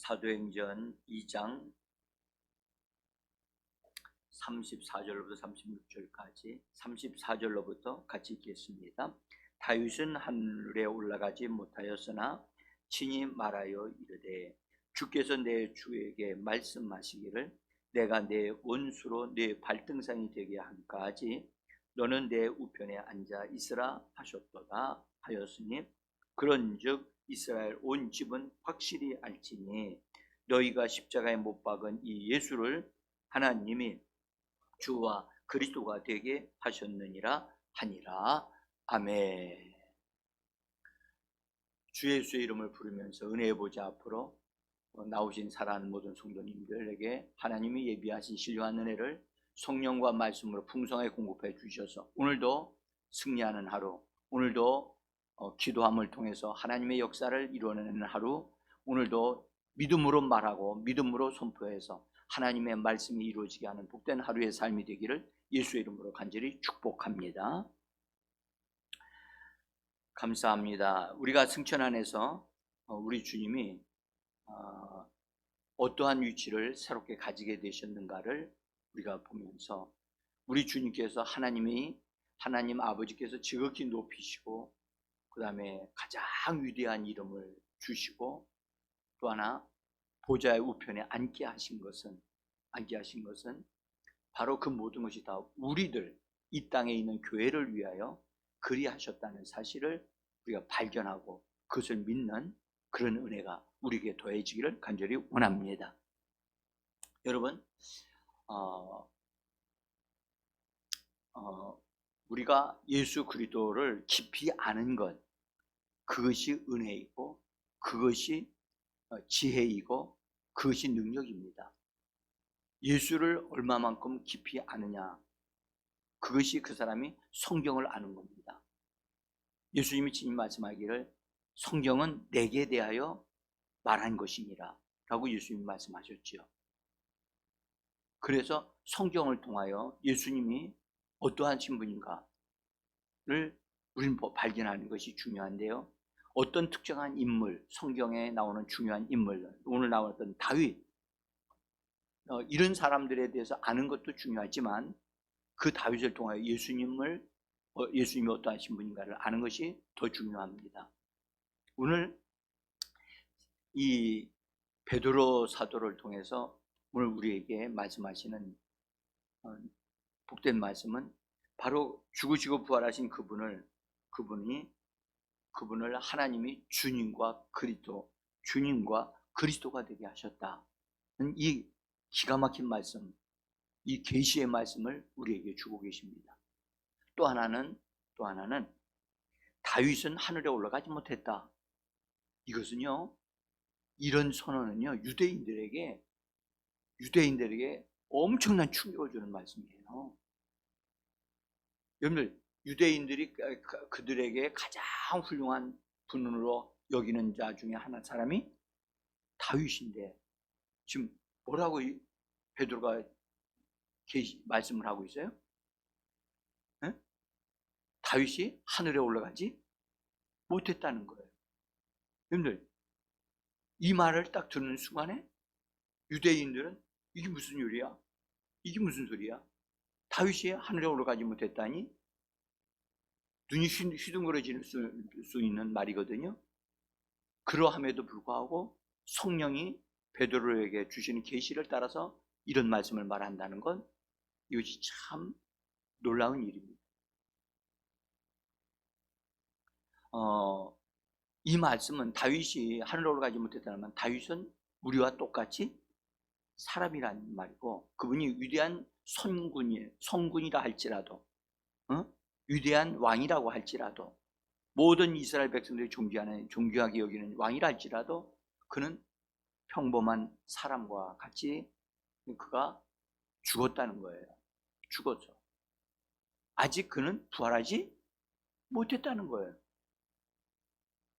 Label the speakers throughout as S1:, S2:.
S1: 사도행전 2장 34절로부터 36절까지 34절로부터 같이 읽겠습니다. 다윗은 하늘에 올라가지 못하였으나 친히 말하여 이르되 주께서 내 주에게 말씀하시기를 내가 내 원수로 내 발등상이 되게 함까지 너는 내 우편에 앉아 있으라 하셨도다 하였으니 그런즉 이스라엘 온 집은 확실히 알지니 너희가 십자가에 못 박은 이 예수를 하나님이 주와 그리스도가 되게 하셨느니라 하니라. 아멘. 주 예수의 이름을 부르면서 은혜의 보좌 앞으로 나오신 사랑하는 모든 성도님들에게 하나님이 예비하신 신령한 은혜를 성령과 말씀으로 풍성하게 공급해 주셔서 오늘도 승리하는 하루, 오늘도 기도함을 통해서 하나님의 역사를 이루어내는 하루, 오늘도 믿음으로 말하고 믿음으로 선포해서 하나님의 말씀이 이루어지게 하는 복된 하루의 삶이 되기를 예수의 이름으로 간절히 축복합니다. 감사합니다. 우리가 승천 안에서 우리 주님이 어떠한 위치를 새롭게 가지게 되셨는가를 우리가 보면서 우리 주님께서 하나님 아버지께서 지극히 높이시고 그 다음에 가장 위대한 이름을 주시고 또 하나 보좌의 우편에 앉게 하신 것은 바로 그 모든 것이 다 우리들 이 땅에 있는 교회를 위하여 그리하셨다는 사실을 우리가 발견하고 그것을 믿는 그런 은혜가 우리에게 더해지기를 간절히 원합니다. 여러분, 우리가 예수 그리스도를 깊이 아는 것, 그것이 은혜이고 그것이 지혜이고 그것이 능력입니다. 예수를 얼마만큼 깊이 아느냐, 그것이 그 사람이 성경을 아는 겁니다. 예수님이 친히 말씀하기를 성경은 내게 대하여 말한 것이니라 라고 예수님이 말씀하셨지요. 그래서 성경을 통하여 예수님이 어떠하신 분인가를 우리는 발견하는 것이 중요한데요. 어떤 특정한 인물, 성경에 나오는 중요한 인물, 오늘 나왔던 다윗, 이런 사람들에 대해서 아는 것도 중요하지만 그 다윗을 통하여 예수님이 어떠하신 분인가를 아는 것이 더 중요합니다. 오늘 이 베드로 사도를 통해서 오늘 우리에게 말씀하시는 복된 말씀은 바로 죽으시고 부활하신 그분을 하나님이 주님과 그리스도가 되게 하셨다. 이 기가 막힌 말씀, 이 계시의 말씀을 우리에게 주고 계십니다. 또 하나는 다윗은 하늘에 올라가지 못했다. 이것은요, 이런 선언은요, 유대인들에게 엄청난 충격을 주는 말씀이에요. 여러분들, 유대인들이 그들에게 가장 훌륭한 분으로 여기는 자 중에 사람이 다윗인데 지금 뭐라고 베드로가 말씀을 하고 있어요? 네? 다윗이 하늘에 올라가지 못했다는 거예요. 여러분들, 이 말을 딱 듣는 순간에 유대인들은 이게 무슨 일이야? 이게 무슨 소리야? 다윗이 하늘에 올라가지 못했다니? 눈이 휘둥그레질 수 있는 말이거든요. 그러함에도 불구하고 성령이 베드로에게 주시는 계시를 따라서 이런 말씀을 말한다는 건 이것이 참 놀라운 일입니다. 이 말씀은 다윗이 하늘에 올라가지 못했다는 말, 다윗은 우리와 똑같이 사람이라는 말이고 그분이 위대한 성군이라 할지라도 위대한 왕이라고 할지라도 모든 이스라엘 백성들이 존귀하게 여기는 왕이라 할지라도 그는 평범한 사람과 같이 그가 죽었다는 거예요. 죽었죠. 아직 그는 부활하지 못했다는 거예요.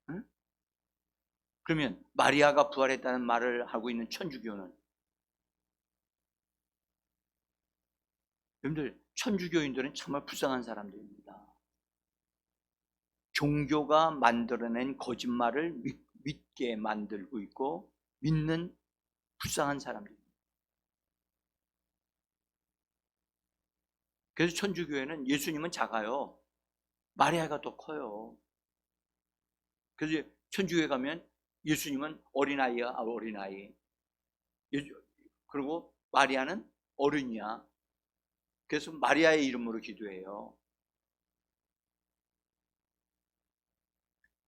S1: 응? 그러면 마리아가 부활했다는 말을 하고 있는 천주교는, 여러분들, 천주교인들은 정말 불쌍한 사람들입니다. 종교가 만들어낸 거짓말을 믿게 만들고 있고 믿는 불쌍한 사람들. 그래서 천주교회는 예수님은 작아요. 마리아가 더 커요. 그래서 천주교회 가면 예수님은 어린아이야, 어린아이. 그리고 마리아는 어른이야. 그래서 마리아의 이름으로 기도해요.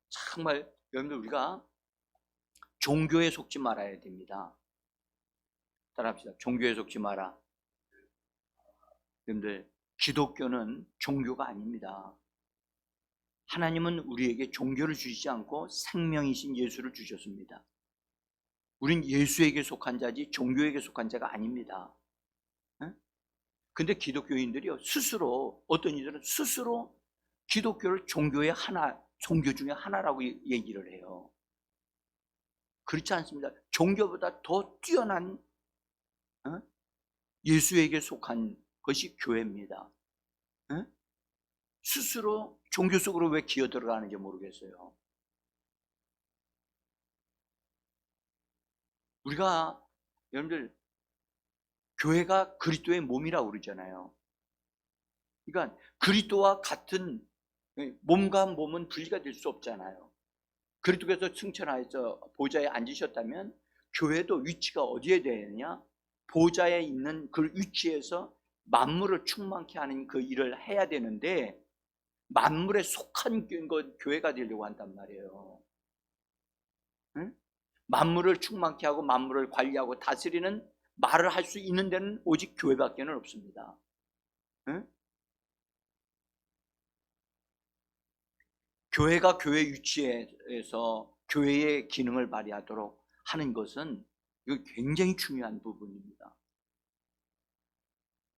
S1: 정말 여러분들 우리가 종교에 속지 말아야 됩니다. 따라합시다. 종교에 속지 마라. 여러분들 기독교는 종교가 아닙니다. 하나님은 우리에게 종교를 주시지 않고 생명이신 예수를 주셨습니다. 우린 예수에게 속한 자지 종교에게 속한 자가 아닙니다. 근데 기독교인들이요 스스로, 어떤 이들은 스스로 기독교를 종교의 하나, 종교 중에 하나라고 얘기를 해요. 그렇지 않습니다. 종교보다 더 뛰어난 예수에게 속한 것이 교회입니다. 스스로 종교 속으로 왜 기어 들어가는지 모르겠어요. 우리가 여러분들 교회가 그리스도의 몸이라고 그러잖아요. 그러니까 그리스도와 같은 몸과 몸은 분리가 될 수 없잖아요. 그리스도께서 승천하여서 보좌에 앉으셨다면 교회도 위치가 어디에 되느냐? 보좌에 있는 그 위치에서 만물을 충만케 하는 그 일을 해야 되는데 만물에 속한 교회가 되려고 한단 말이에요. 응? 만물을 충만케 하고 만물을 관리하고 다스리는 말을 할 수 있는 데는 오직 교회밖에 없습니다. 응? 교회가 교회 위치에서 교회의 기능을 발휘하도록 하는 것은 이거 굉장히 중요한 부분입니다.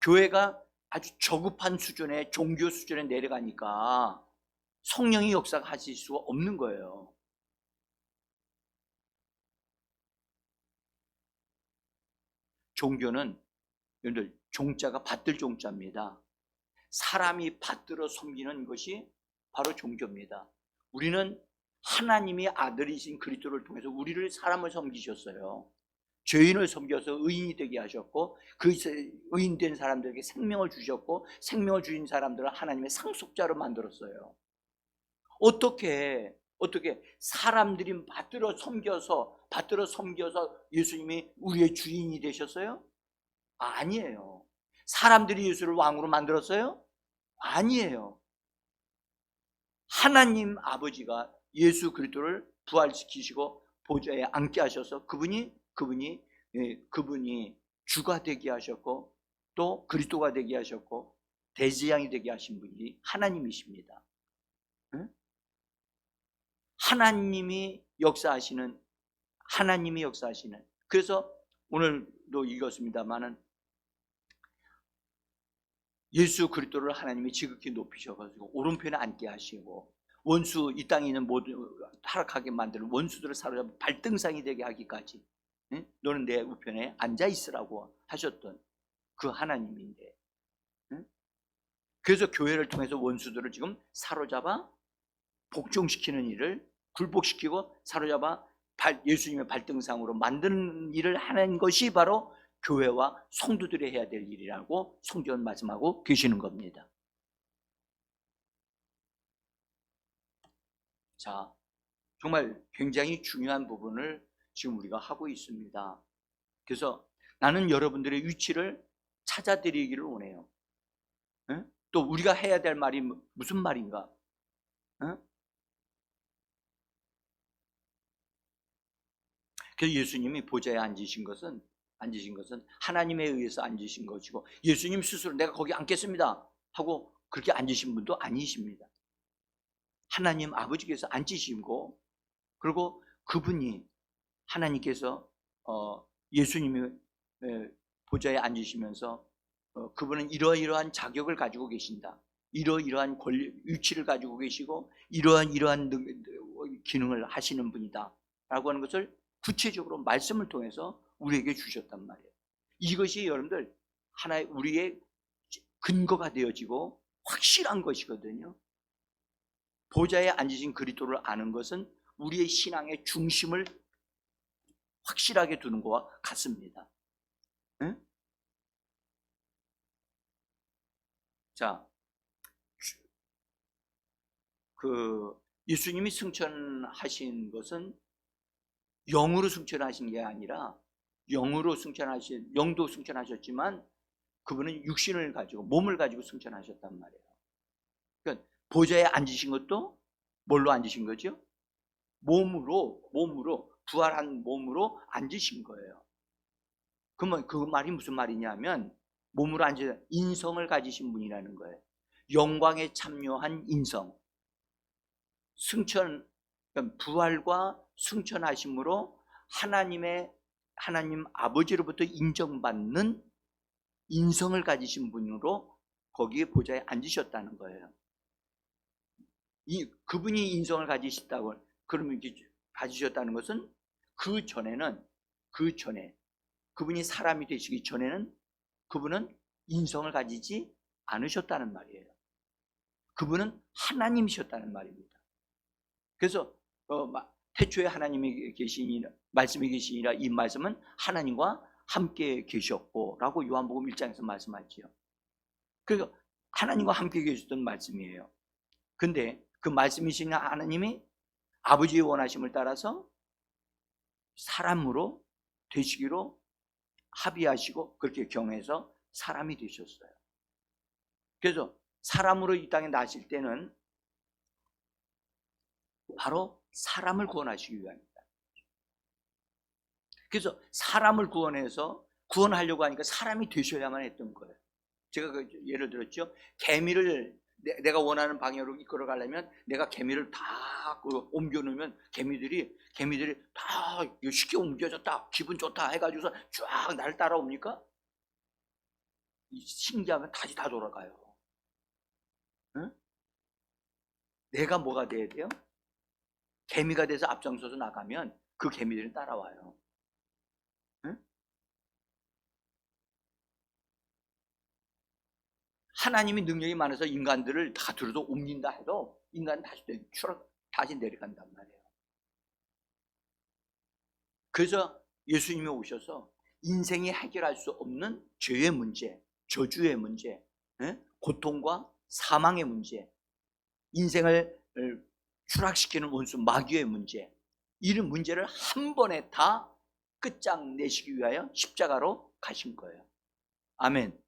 S1: 교회가 아주 저급한 수준의 종교 수준에 내려가니까 성령의 역사가 하실 수가 없는 거예요. 종교는 여러분들 종자가 받들 종자입니다. 사람이 받들어 섬기는 것이 바로 종교입니다. 우리는 하나님의 아들이신 그리스도를 통해서 우리를 사람을 섬기셨어요. 죄인을 섬겨서 의인이 되게 하셨고 그 의인된 사람들에게 생명을 주셨고 생명을 주신 사람들을 하나님의 상속자로 만들었어요. 어떻게 사람들이 받들어 섬겨서 예수님이 우리의 주인이 되셨어요? 아니에요. 사람들이 예수를 왕으로 만들었어요? 아니에요. 하나님 아버지가 예수 그리스도를 부활시키시고 보좌에 앉게 하셔서 그분이 주가 되게 하셨고 또 그리스도가 되게 하셨고 대제사장이 되게 하신 분이 하나님이십니다. 하나님이 역사하시는 그래서 오늘도 읽었습니다마는 예수 그리스도를 하나님이 지극히 높이셔가지고 오른편에 앉게 하시고 원수, 이 땅에 있는 모든 타락하게 만드는 원수들을 사로잡아 발등상이 되게 하기까지 너는 내 우편에 앉아 있으라고 하셨던 그 하나님인데, 그래서 교회를 통해서 원수들을 지금 사로잡아 복종시키는 일을 굴복시키고 사로잡아 예수님의 발등상으로 만드는 일을 하는 것이 바로 교회와 성도들이 해야 될 일이라고 성경은 말씀하고 계시는 겁니다. 자, 정말 굉장히 중요한 부분을 지금 우리가 하고 있습니다. 그래서 나는 여러분들의 위치를 찾아드리기를 원해요. 또 우리가 해야 될 말이 무슨 말인가? 그래서 예수님이 보좌에 앉으신 것은 하나님에 의해서 앉으신 것이고 예수님 스스로 내가 거기 앉겠습니다 하고 그렇게 앉으신 분도 아니십니다. 하나님 아버지께서 앉으시고 그리고 그분이 하나님께서 예수님이 보좌에 앉으시면서 그분은 이러이러한 자격을 가지고 계신다. 이러이러한 위치를 가지고 계시고 이러한 기능을 하시는 분이다 라고 하는 것을 구체적으로 말씀을 통해서 우리에게 주셨단 말이에요. 이것이 여러분들 하나의 우리의 근거가 되어지고 확실한 것이거든요. 보좌에 앉으신 그리스도를 아는 것은 우리의 신앙의 중심을 확실하게 두는 것과 같습니다. 응? 자, 예수님이 승천하신 것은 영으로 승천하신 게 아니라 영도 승천하셨지만 그분은 육신을 가지고 몸을 가지고 승천하셨단 말이에요. 그러니까 보좌에 앉으신 것도 뭘로 앉으신 거죠? 몸으로 부활한 몸으로 앉으신 거예요. 그러면 그 말이 무슨 말이냐면 몸으로 앉으신 인성을 가지신 분이라는 거예요. 영광에 참여한 인성. 그러니까 부활과 승천하심으로 하나님 아버지로부터 인정받는 인성을 가지신 분으로 거기에 보좌에 앉으셨다는 거예요. 그분이 인성을 가지셨다고 그러면 가지셨다는 것은 그 전에 그분이 사람이 되시기 전에는 그분은 인성을 가지지 않으셨다는 말이에요. 그분은 하나님이셨다는 말입니다. 그래서 태초에 하나님이 계시니라 말씀이 계시니라 이 말씀은 하나님과 함께 계셨고 라고 요한복음 1장에서 말씀하지요. 그래서 하나님과 함께 계셨던 말씀이에요. 근데 그 말씀이신 하나님이 아버지의 원하심을 따라서 사람으로 되시기로 합의하시고 그렇게 경해서 사람이 되셨어요. 그래서 사람으로 이 땅에 나실 때는 바로 사람을 구원하시기 위함입니다. 그래서 사람을 구원하려고 하니까 사람이 되셔야만 했던 거예요. 제가 예를 들었죠. 개미를 내가 원하는 방향으로 이끌어 가려면 내가 개미를 다 옮겨 놓으면 개미들이 다 쉽게 옮겨졌다 기분 좋다 해가지고서 쫙 날 따라옵니까? 신기하면 다시 다 돌아가요. 응? 내가 뭐가 돼야 돼요? 개미가 돼서 앞장서서 나가면 그 개미들은 따라와요. 응? 하나님이 능력이 많아서 인간들을 다 들어도 옮긴다 해도 인간은 다시 내려간단 말이에요. 그래서 예수님이 오셔서 인생이 해결할 수 없는 죄의 문제, 저주의 문제, 고통과 사망의 문제, 인생을 추락시키는 원수 마귀의 문제, 이런 문제를 한 번에 다 끝장내시기 위하여 십자가로 가신 거예요. 아멘.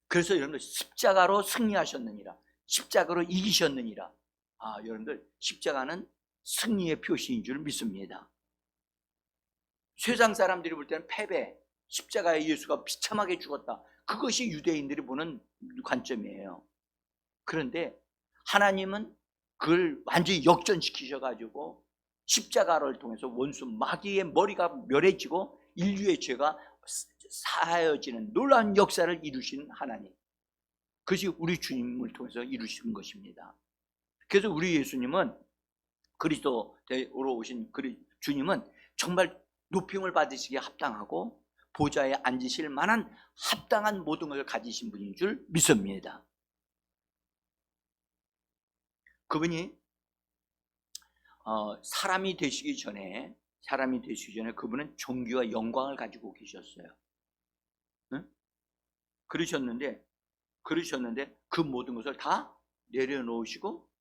S1: 그래서 여러분들 십자가로 승리하셨느니라, 십자가로 이기셨느니라. 여러분들 십자가는 승리의 표시인 줄 믿습니다. 세상 사람들이 볼 때는 패배, 십자가에 예수가 비참하게 죽었다, 그것이 유대인들이 보는 관점이에요. 그런데 하나님은 그걸 완전히 역전시키셔가지고 십자가를 통해서 원수 마귀의 머리가 멸해지고 인류의 죄가 사하여지는 놀라운 역사를 이루신 하나님, 그것이 우리 주님을 통해서 이루신 것입니다. 그래서 우리 예수님은, 그리스도로 오신 주님은 정말 높임을 받으시기에 합당하고 보좌에 앉으실 만한 합당한 모든 것을 가지신 분인 줄 믿습니다. 그분이 사람이 되시기 전에 그분은 존귀와 영광을 가지고 계셨어요. 응? 그러셨는데 그 모든 것을 다 내려놓으시고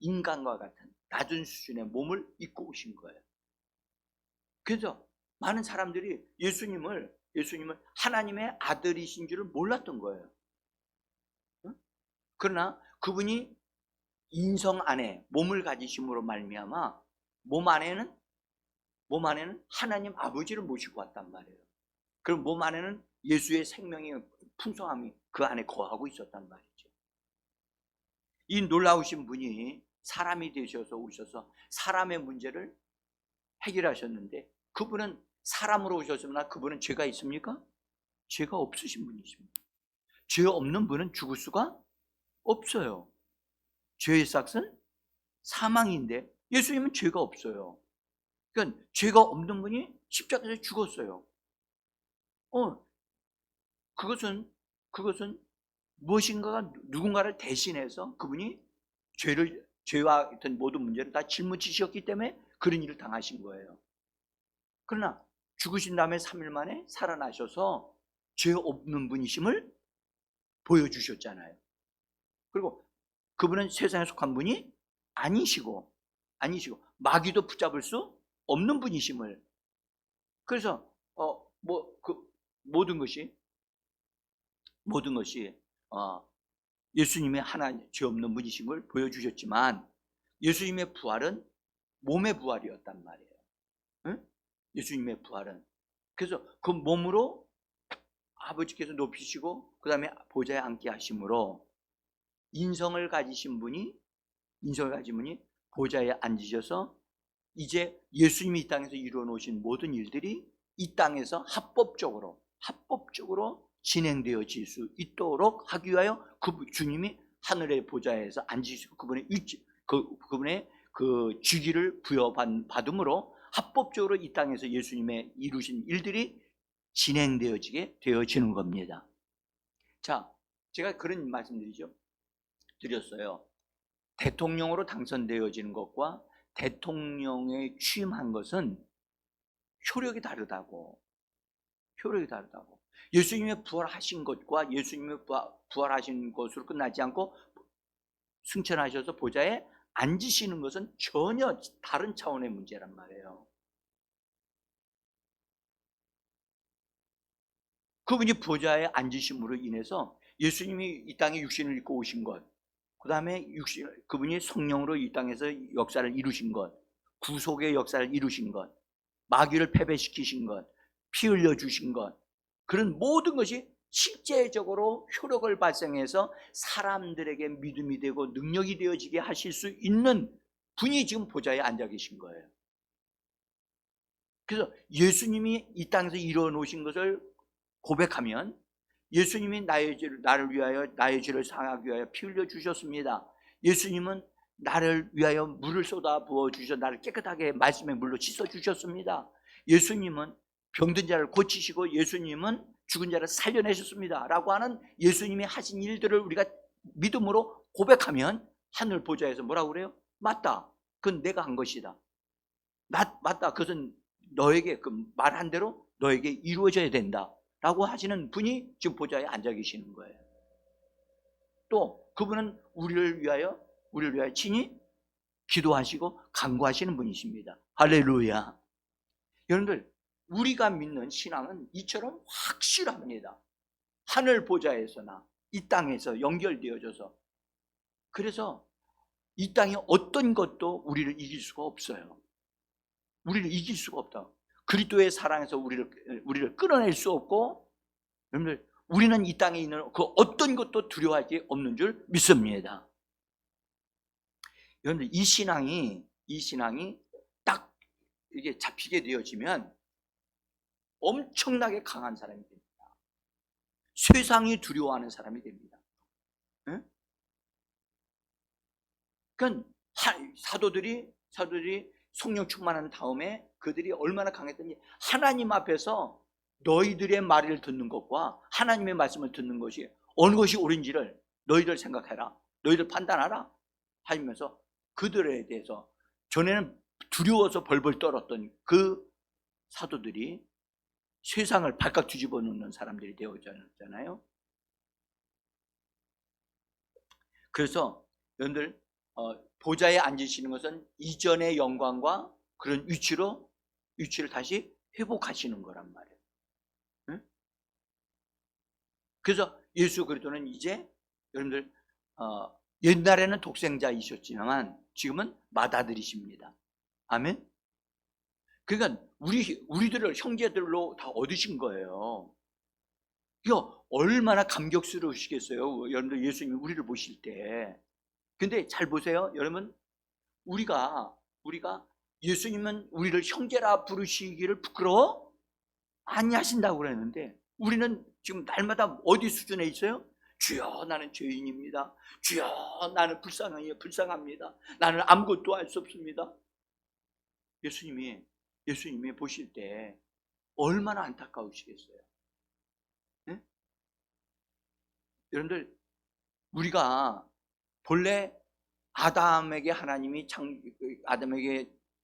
S1: 인간과 같은 낮은 수준의 몸을 입고 오신 거예요. 그래서 많은 사람들이 예수님을 하나님의 아들이신 줄을 몰랐던 거예요. 응? 그러나 그분이 인성 안에 몸을 가지심으로 말미암아 몸 안에는 하나님 아버지를 모시고 왔단 말이에요. 그럼 몸 안에는 예수의 생명의 풍성함이 그 안에 거하고 있었단 말이죠. 이 놀라우신 분이 사람이 되셔서 오셔서 사람의 문제를 해결하셨는데, 그분은 사람으로 오셨으나 그분은 죄가 있습니까? 죄가 없으신 분이십니다. 죄 없는 분은 죽을 수가 없어요. 죄의 삭은 사망인데 예수님은 죄가 없어요. 그러니까 죄가 없는 분이 십자가에서 죽었어요. 그것은 무엇인가가 누군가를 대신해서 그분이 죄와 어떤 모든 문제를 다 짊어지셨기 때문에 그런 일을 당하신 거예요. 그러나 죽으신 다음에 3일 만에 살아나셔서 죄 없는 분이심을 보여주셨잖아요. 그리고 그분은 세상에 속한 분이 아니시고 마귀도 붙잡을 수 없는 분이심을, 그래서 모든 것이 예수님의 하나님 죄 없는 분이심을 보여주셨지만 예수님의 부활은 몸의 부활이었단 말이에요. 응? 예수님의 부활은, 그래서 그 몸으로 아버지께서 높이시고 그 다음에 보좌에 앉게 하심으로 인성을 가지신 분이 보좌에 앉으셔서 이제 예수님이 이 땅에서 이루어 놓으신 모든 일들이 이 땅에서 합법적으로 진행되어질 수 있도록 하기 위하여 주님이 하늘의 보좌에서 앉으시고 그분의 그 직위를 부여받음으로 합법적으로 이 땅에서 예수님의 이루신 일들이 되어지는 겁니다. 자, 제가 그런 드렸어요. 대통령으로 당선되어지는 것과 대통령에 취임한 것은 효력이 다르다고. 예수님의 부활하신 것과 예수님의 부활하신 것으로 끝나지 않고 승천하셔서 보좌에 앉으시는 것은 전혀 다른 차원의 문제란 말이에요. 그분이 보좌에 앉으심으로 인해서 예수님이 이 땅에 육신을 입고 오신 것, 그 다음에 그분이 성령으로 이 땅에서 역사를 이루신 것, 구속의 역사를 이루신 것, 마귀를 패배시키신 것, 피 흘려주신 것, 그런 모든 것이 실제적으로 효력을 발생해서 사람들에게 믿음이 되고 능력이 되어지게 하실 수 있는 분이 지금 보좌에 앉아 계신 거예요. 그래서 예수님이 이 땅에서 이루어 놓으신 것을 고백하면 예수님이 나를 위하여 나의 죄를 사하기 위하여 피 흘려 주셨습니다. 예수님은 나를 위하여 물을 쏟아 부어 주셔 나를 깨끗하게 말씀의 물로 씻어 주셨습니다. 예수님은 병든 자를 고치시고 예수님은 죽은 자를 살려내셨습니다 라고 하는 예수님이 하신 일들을 우리가 믿음으로 고백하면 하늘 보좌에서 뭐라고 그래요? 맞다, 그건 내가 한 것이다. 맞다, 그것은 너에게 그 말한 대로 너에게 이루어져야 된다 라고 하시는 분이 지금 보좌에 앉아 계시는 거예요. 또 그분은 우리를 위하여 친히 기도하시고 간구하시는 분이십니다. 할렐루야. 여러분들, 우리가 믿는 신앙은 이처럼 확실합니다. 하늘 보좌에서나 이 땅에서 연결되어져서, 그래서 이 땅에 어떤 것도 우리를 이길 수가 없어요. 우리를 이길 수가 없다. 그리스도의 사랑에서 우리를 끌어낼 수 없고, 여러분들, 우리는 이 땅에 있는 그 어떤 것도 두려워할 게 없는 줄 믿습니다. 여러분들, 이 신앙이 딱 이게 잡히게 되어지면 엄청나게 강한 사람이 됩니다. 세상이 두려워하는 사람이 됩니다. 응? 그러니까 사도들이 성령 충만한 다음에 그들이 얼마나 강했던지, 하나님 앞에서 너희들의 말을 듣는 것과 하나님의 말씀을 듣는 것이 어느 것이 옳은지를 너희들 생각해라, 너희들 판단하라 하면서 그들에 대해서 전에는 두려워서 벌벌 떨었던 그 사도들이 세상을 발칵 뒤집어 놓는 사람들이 되어졌잖아요. 그래서 여러분들, 보좌에 앉으시는 것은 이전의 영광과 그런 위치를 다시 회복하시는 거란 말이에요. 응? 그래서 예수 그리스도는 이제 여러분들, 옛날에는 독생자이셨지만 지금은 맏아들이십니다. 아멘. 그러니까 우리들을 형제들로 다 얻으신 거예요. 이거 얼마나 감격스러우시겠어요, 여러분들. 예수님이 우리를 보실 때. 근데 잘 보세요, 여러분. 우리가 예수님은 우리를 형제라 부르시기를 부끄러워 아니하신다고 그랬는데, 우리는 지금 날마다 어디 수준에 있어요? 주여, 나는 죄인입니다. 주여, 나는 불쌍합니다. 나는 아무것도 할 수 없습니다. 예수님이 보실 때 얼마나 안타까우시겠어요. 네? 여러분들, 우리가 본래 아담에게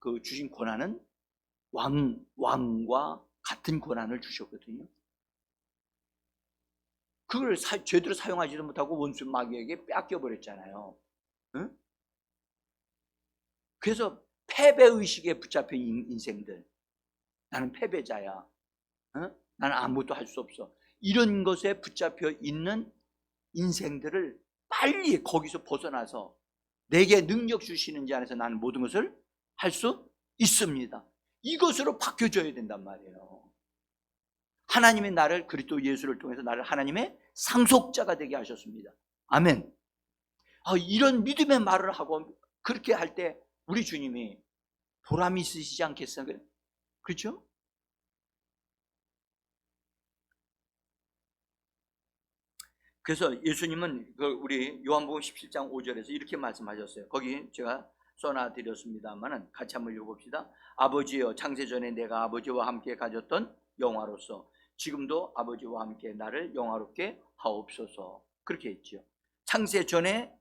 S1: 그 주신 권한은 왕과 같은 권한을 주셨거든요. 그걸 제대로 사용하지도 못하고 원수 마귀에게 뺏겨버렸잖아요. 응? 그래서 패배의식에 붙잡힌 인생들, 나는 패배자야, 응? 나는 아무것도 할 수 없어, 이런 것에 붙잡혀 있는 인생들을 빨리 거기서 벗어나서 내게 능력 주시는 자 안에서 나는 모든 것을 할 수 있습니다, 이것으로 바뀌어줘야 된단 말이에요. 하나님이 나를, 그리스도 예수를 통해서 나를 하나님의 상속자가 되게 하셨습니다. 아멘. 이런 믿음의 말을 하고 그렇게 할 때 우리 주님이 보람이 있으시지 않겠어요? 그렇죠? 그래서 예수님은 우리 요한복음 17장 5절에서 이렇게 말씀하셨어요. 거기 제가 써놔드렸습니다만 같이 한번 읽어봅시다. 아버지여, 창세전에 내가 아버지와 함께 가졌던 영화로서 지금도 아버지와 함께 나를 영화롭게 하옵소서. 그렇게 했죠. 창세전에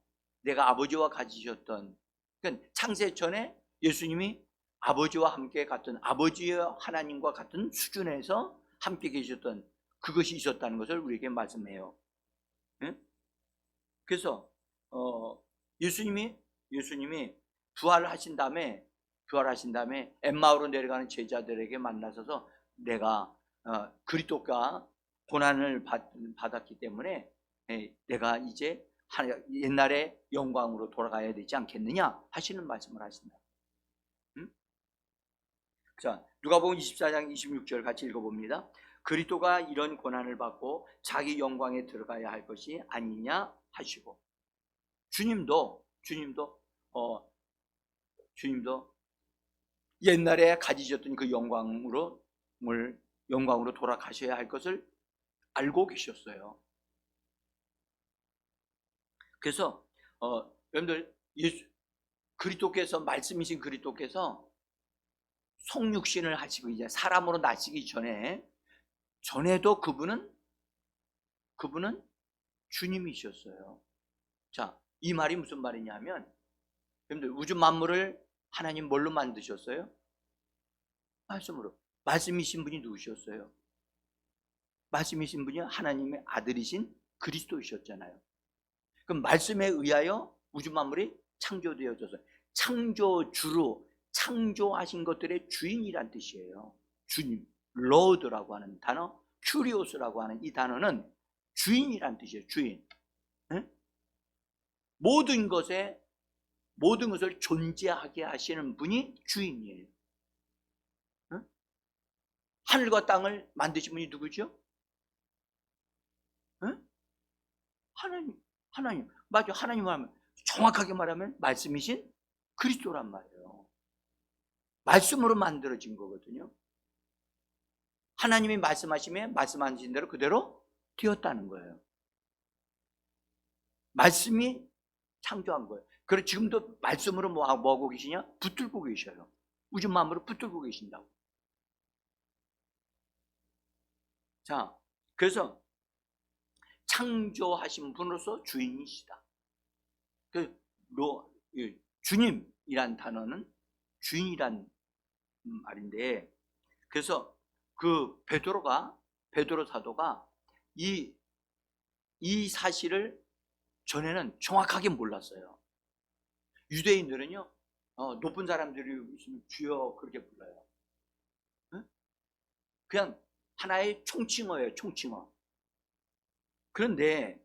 S1: 내가 아버지와 가지셨던, 그러니까 창세전에 예수님이 아버지와 함께 같은, 아버지와 하나님과 같은 수준에서 함께 계셨던 그것이 있었다는 것을 우리에게 말씀해요. 예? 그래서 예수님이 부활하신 다음에 엠마오로 내려가는 제자들에게 만나서서 내가 그리스도가 고난을 받았기 때문에 내가 이제 옛날의 영광으로 돌아가야 되지 않겠느냐 하시는 말씀을 하신다. 자, 누가복음 24장 26절 같이 읽어봅니다. 그리스도가 이런 고난을 받고 자기 영광에 들어가야 할 것이 아니냐 하시고, 주님도 옛날에 가지셨던 그 영광으로 돌아가셔야 할 것을 알고 계셨어요. 그래서 여러분들, 그리스도께서, 말씀이신 그리스도께서 성육신을 하시고 이제 사람으로 나시기 전에도 그분은 주님이셨어요. 자, 이 말이 무슨 말이냐면, 여러분들, 우주 만물을 하나님 뭘로 만드셨어요? 말씀으로. 말씀이신 분이 누구셨어요? 말씀이신 분이 하나님의 아들이신 그리스도이셨잖아요. 그럼 말씀에 의하여 우주 만물이 창조되어져서, 창조주로 창조하신 것들의 주인이란 뜻이에요. 주님, 로드라고 하는 단어, 큐리오스라고 하는 이 단어는 주인이란 뜻이에요. 주인. 응? 모든 것을 존재하게 하시는 분이 주인이에요. 응? 하늘과 땅을 만드신 분이 누구죠? 응? 하나님. 맞아. 하나님 하면, 정확하게 말하면 말씀이신 그리스도란 말이에요. 말씀으로 만들어진 거거든요. 하나님이 말씀하시면 말씀하신 대로 그대로 되었다는 거예요. 말씀이 창조한 거예요. 그리고 지금도 말씀으로 뭐 하고 계시냐? 붙들고 계셔요. 우주 만물을 붙들고 계신다고. 자, 그래서 창조하신 분으로서 주인이시다. 주님이란 단어는 주인이란 말인데, 그래서 그 베드로 사도가 이 사실을 전에는 정확하게 몰랐어요. 유대인들은요, 높은 사람들이 있으면 주여 그렇게 불러요. 응? 그냥 하나의 총칭어예요, 총칭어. 그런데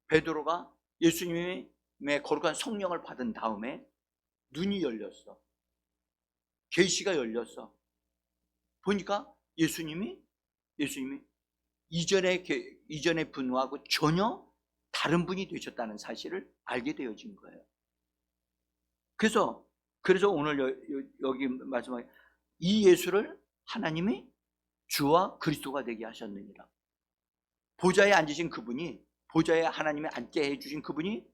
S1: 베드로가 예수님의 거룩한 성령을 받은 다음에 눈이 열렸어. 계시가 열렸어. 보니까 예수님이 이전의 분하고 전혀 다른 분이 되셨다는 사실을 알게 되어진 거예요. 그래서 오늘 여기 말씀하신 이 예수를 하나님이 주와 그리스도가 되게 하셨느니라. 보좌에 앉으신 그분이, 보좌에 하나님이 앉게 해주신 그분이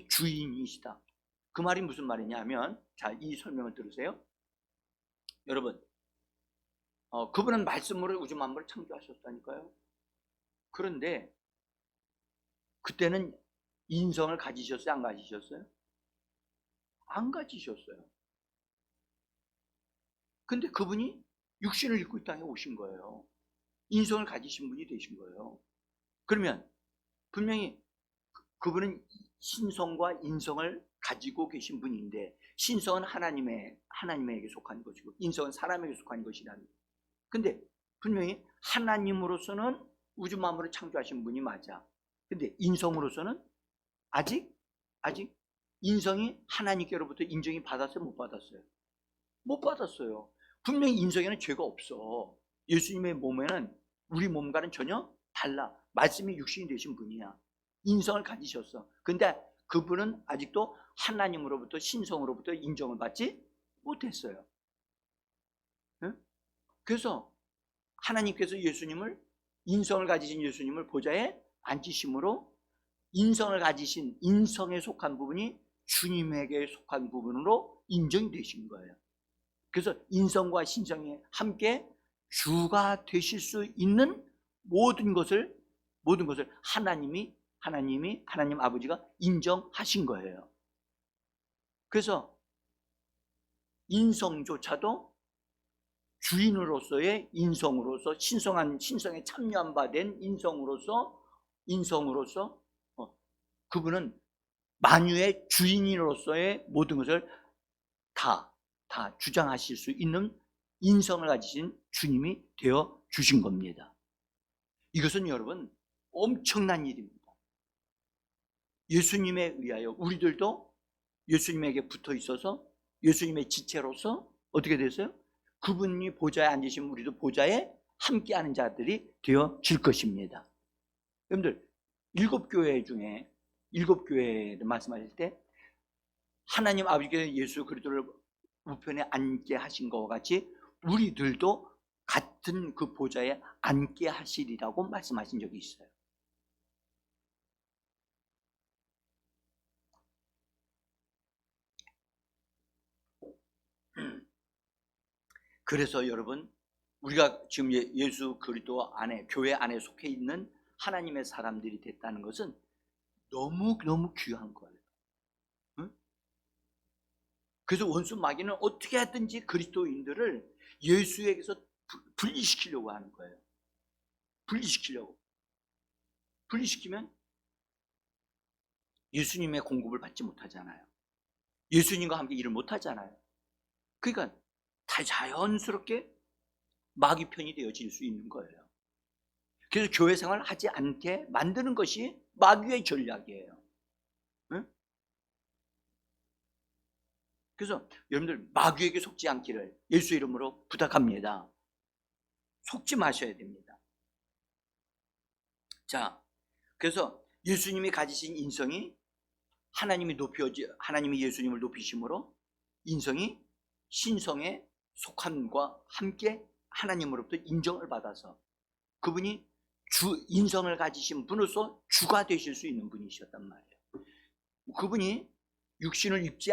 S1: 주인이시다. 그 말이 무슨 말이냐 하면, 자, 이 설명을 들으세요. 여러분, 그분은 말씀으로 우주 만물을 창조하셨다니까요. 그런데 그때는 인성을 가지셨어요? 안 가지셨어요? 안 가지셨어요. 근데 그분이 육신을 입고 이 땅에 오신 거예요. 인성을 가지신 분이 되신 거예요. 그러면 분명히 그분은 신성과 인성을 가지고 계신 분인데, 신성은 하나님에게 속한 것이고 인성은 사람에게 속한 것이라는. 근데 분명히 하나님으로서는 우주 만물을 창조하신 분이 맞아. 근데 인성으로서는 아직 인성이 하나님께로부터 인정이 받았어요? 못 받았어요? 못 받았어요. 분명히 인성에는 죄가 없어. 예수님의 몸에는 우리 몸과는 전혀 달라. 말씀이 육신이 되신 분이야. 인성을 가지셨어. 근데 그분은 아직도 하나님으로부터 신성으로부터 인정을 받지 못했어요. 응? 그래서 하나님께서 인성을 가지신 예수님을 보좌에 앉히심으로 인성을 가지신 인성에 속한 부분이 주님에게 속한 부분으로 인정이 되신 거예요. 그래서 인성과 신성이 함께 주가 되실 수 있는 모든 것을 하나님 아버지가 인정하신 거예요. 그래서 인성조차도 주인으로서의 인성으로서 신성에 참여한 바 된 인성으로서 그분은 만유의 주인으로서의 모든 것을 다 주장하실 수 있는 인성을 가지신 주님이 되어 주신 겁니다. 이것은 여러분 엄청난 일입니다. 예수님에 의하여 우리들도 예수님에게 붙어 있어서 예수님의 지체로서 어떻게 됐어요? 그분이 보좌에 앉으시면 우리도 보좌에 함께하는 자들이 되어질 것입니다. 여러분들 일곱 교회를 말씀하실 때 하나님 아버지께서 예수 그리스도를 우편에 앉게 하신 것과 같이 우리들도 같은 그 보좌에 앉게 하시리라고 말씀하신 적이 있어요. 그래서 여러분 우리가 지금 예수 그리스도 안에 교회 안에 속해 있는 하나님의 사람들이 됐다는 것은 너무 귀한 거예요. 응? 그래서 원수 마귀는 어떻게 하든지 그리스도인들을 예수에게서 분리시키려고 하는 거예요. 분리시키면 예수님의 공급을 받지 못하잖아요. 예수님과 함께 일을 못하잖아요. 그러니까 다 자연스럽게 마귀 편이 되어질 수 있는 거예요. 그래서 교회 생활을 하지 않게 만드는 것이 마귀의 전략이에요. 응? 그래서 여러분들 마귀에게 속지 않기를 예수 이름으로 부탁합니다. 속지 마셔야 됩니다. 자, 그래서 예수님이 가지신 인성이 하나님이 예수님을 높이심으로 인성이 신성에 속함과 함께 하나님으로부터 인정을 받아서 그분이 인성을 가지신 분으로서 주가 되실 수 있는 분이셨단 말이에요. 그분이 육신을 입지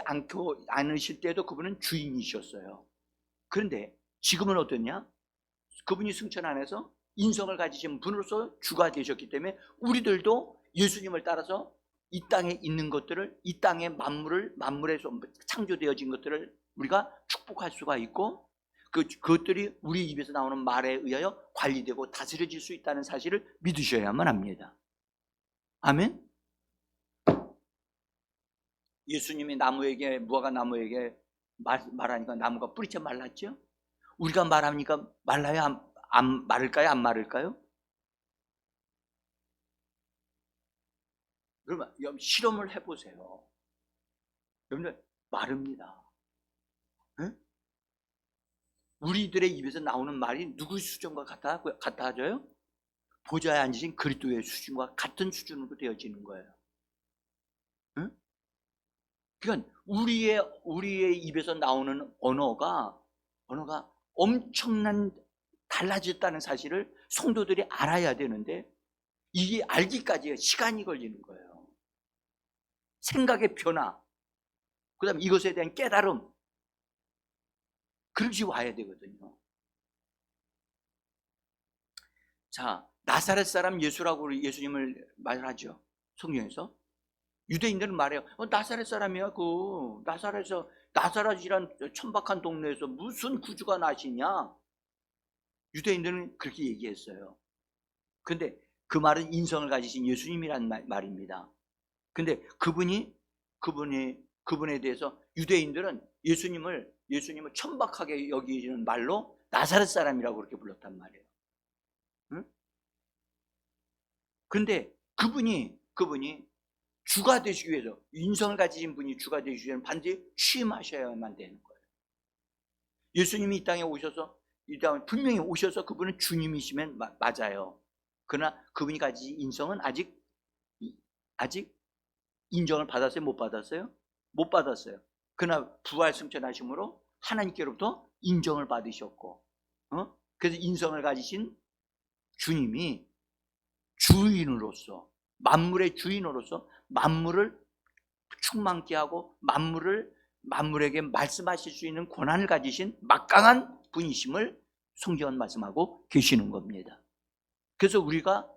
S1: 않으실 때도 그분은 주인이셨어요. 그런데 지금은 어떠냐? 그분이 승천 안에서 인성을 가지신 분으로서 주가 되셨기 때문에 우리들도 예수님을 따라서 이 땅에 있는 것들을, 이 땅의 만물에서 창조되어진 것들을 우리가 축복할 수가 있고 그것들이 우리 입에서 나오는 말에 의하여 관리되고 다스려질 수 있다는 사실을 믿으셔야만 합니다. 아멘. 예수님이 무화과 나무에게 말하니까 나무가 뿌리째 말랐죠? 우리가 말하니까 말라요? 안 마를까요? 안 마를까요? 그러면 실험을 해보세요. 여러분들 마릅니다. 응? 우리들의 입에서 나오는 말이 누구 수준과 같아져요? 보좌에 앉으신 그리스도의 수준과 같은 수준으로 되어지는 거예요. 응? 그러니까 우리의 입에서 나오는 언어가 엄청난 달라졌다는 사실을 성도들이 알아야 되는데 이게 알기까지 시간이 걸리는 거예요. 생각의 변화, 그 다음에 이것에 대한 깨달음, 그릇이 와야 되거든요. 자, 나사렛 사람 예수라고 예수님을 말하죠. 성경에서. 유대인들은 말해요. 나사렛 사람이야. 나사렛이란 천박한 동네에서 무슨 구주가 나시냐. 유대인들은 그렇게 얘기했어요. 근데 그 말은 인성을 가지신 예수님이란 말입니다. 근데 그분에 대해서 유대인들은 예수님을 천박하게 여기는 말로 나사렛 사람이라고 그렇게 불렀단 말이에요. 응? 근데 그분이 주가 되시기 위해서, 인성을 가지신 분이 주가 되시기 위해서는 반드시 취임하셔야만 되는 거예요. 예수님이 이 땅에 오셔서, 이 땅에 분명히 오셔서 그분은 주님이시면 맞아요. 그러나 그분이 가진 인성은 아직 인정을 받았어요? 못 받았어요? 못 받았어요. 그러나 부활 승천하심으로 하나님께로부터 인정을 받으셨고, 그래서 인성을 가지신 주님이 주인으로서, 만물의 주인으로서 만물을 충만케 하고 만물에게 말씀하실 수 있는 권한을 가지신 막강한 분이심을 성경은 말씀하고 계시는 겁니다. 그래서 우리가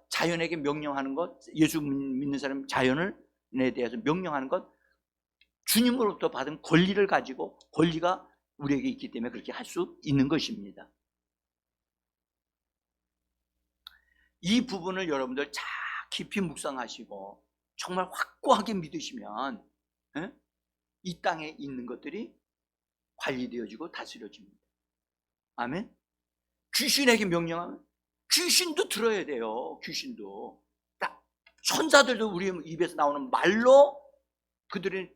S1: 자연에게 명령하는 것, 예수 믿는 사람 자연에 대해서 명령하는 것, 주님으로부터 받은 권리를 가지고, 권리가 우리에게 있기 때문에 그렇게 할 수 있는 것입니다. 이 부분을 여러분들 잘 깊이 묵상하시고 정말 확고하게 믿으시면 이 땅에 있는 것들이 관리되어지고 다스려집니다. 아멘. 귀신에게 명령하면 귀신도 들어야 돼요. 귀신도. 천사들도 우리 입에서 나오는 말로 그들이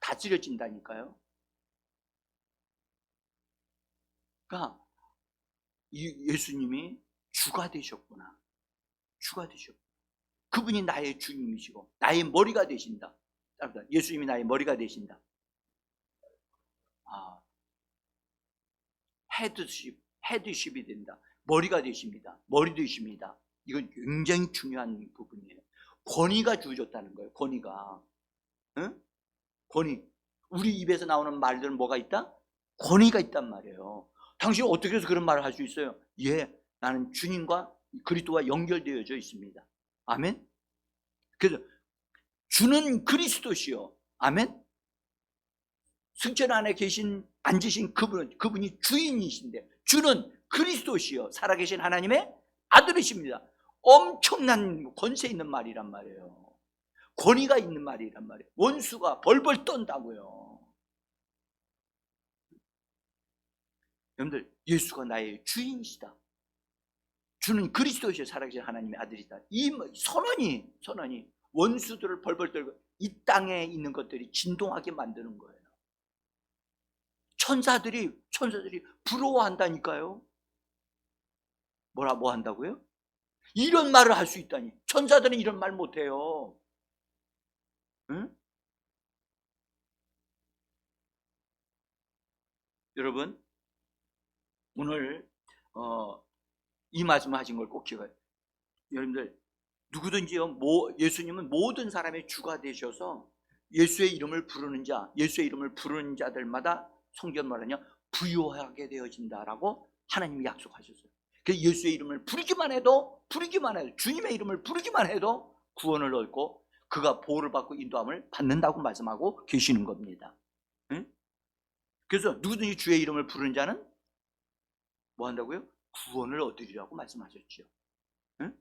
S1: 다스려진다니까요. 그러니까 예수님이 주가 되셨구나. 주가 되셨구나. 그분이 나의 주님이시고 나의 머리가 되신다. 예수님이 나의 머리가 되신다. 헤드십이 된다. 머리가 되십니다. 머리 되십니다. 이건 굉장히 중요한 부분이에요. 권위가 주어졌다는 거예요. 권위가. 응? 권위. 우리 입에서 나오는 말들은 뭐가 있다? 권위가 있단 말이에요. 당신은 어떻게 해서 그런 말을 할 수 있어요? 예, 나는 주님과 그리스도와 연결되어져 있습니다. 아멘. 그래서 주는 그리스도시요. 아멘. 승천 안에 앉으신 그분이 주인이신데, 주는 그리스도시요, 살아계신 하나님의 아들이십니다. 엄청난 권세 있는 말이란 말이에요. 권위가 있는 말이란 말이에요. 원수가 벌벌 떤다고요. 여러분들, 예수가 나의 주인이시다. 주는 그리스도시요, 살아계신 하나님의 아들이다. 이 선언이 원수들을 벌벌 떨고 이 땅에 있는 것들이 진동하게 만드는 거예요. 천사들이 부러워한다니까요. 뭐 한다고요? 이런 말을 할 수 있다니. 천사들은 이런 말 못해요. 응? 여러분, 오늘 이 말씀을 하신 걸 꼭 기억해요. 여러분들, 누구든지요, 예수님은 모든 사람의 주가 되셔서 예수의 이름을 부르는 자들마다 성경 말하냐, 부요하게 되어진다라고 하나님이 약속하셨어요. 그래서 예수의 이름을 부르기만 해도 주님의 이름을 부르기만 해도 구원을 얻고 그가 보호를 받고 인도함을 받는다고 말씀하고 계시는 겁니다. 응? 그래서 누구든지 주의 이름을 부르는 자는 뭐 한다고요? 구원을 얻으리라고 말씀하셨죠. 응?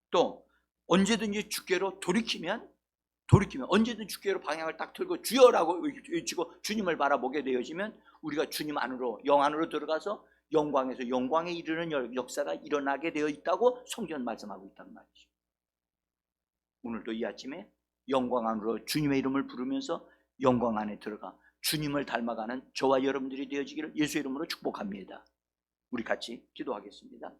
S1: 또 언제든지 주께로 돌이키면 언제든 주께로 방향을 딱 틀고 주여라고 외치고 주님을 바라보게 되어지면 우리가 주님 안으로, 영 안으로 들어가서 영광에서 영광에 이르는 역사가 일어나게 되어 있다고 성경은 말씀하고 있단 말이죠. 오늘도 이 아침에 영광 안으로 주님의 이름을 부르면서 영광 안에 들어가 주님을 닮아가는 저와 여러분들이 되어지기를 예수의 이름으로 축복합니다. 우리 같이 기도하겠습니다.